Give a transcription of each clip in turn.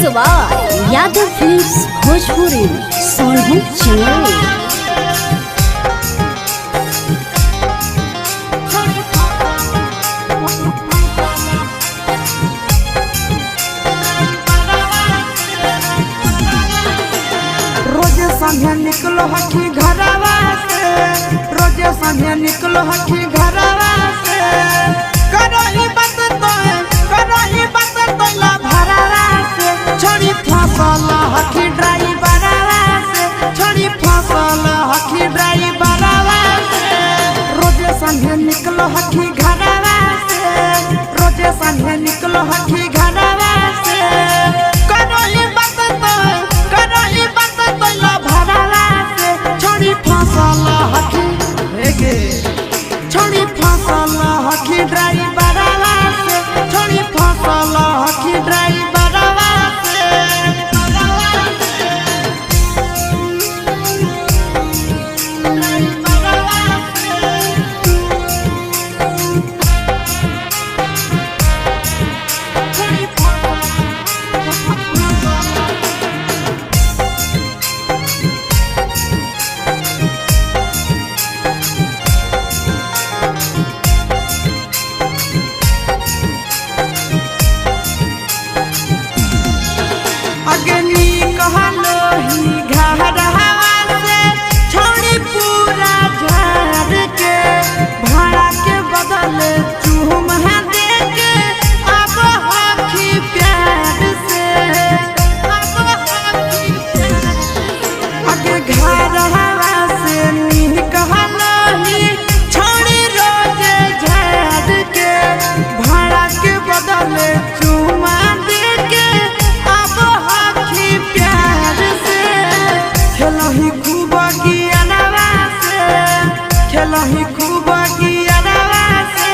सवाल यादव फिल्म्स भोजपुरी सोलह चैनल। संगे निकलो हकी घरवा से, रोजे संगे निकलो हकी घरवा से, करो ही बात तो ला भरवा से, छोड़ी फसल हकी ड्राइवरवा से, छोड़ी फसल हकी ड्राइवरवा से, रोजे संगे निकलो हकी घरवा से, रोजे संगे निकलो हकी घरवा से, करो ही बात तो ला भरवा से, छोड़ी फसल हकी छोड़ी फसल हकी ड्राइवरवा से, छोड़ी फसल हकी ड्राइवरवा से। खेलही खूब गियरवा से,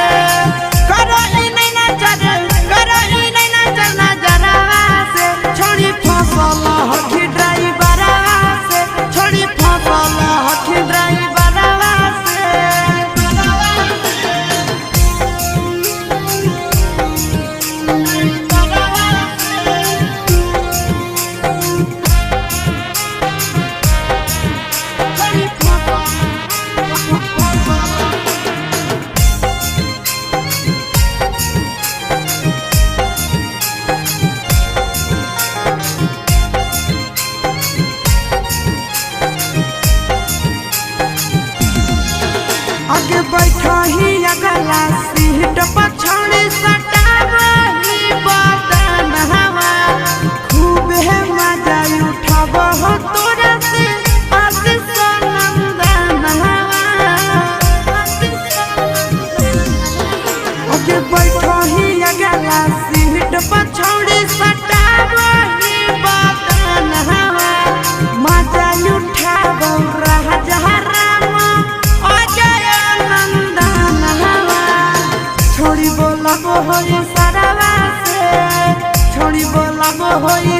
करही नहीं नजर नजरवा से, छोड़ी फसल हकी ड्राइवरवा से, छोड़ी फसल हकी ड्राइवरवा से। आगे बैठा ही अगला सीट पछाड़ी सटावही बदन हवा, खूब है मजा उठाव हो तोरा से आशीष नंदन हवा। आगे बैठा ही अगला सीट पछाड़ी सटावही बदन हवा, मजा उठाव रहा जहरा होई सरवा से, छोड़ी बोला होई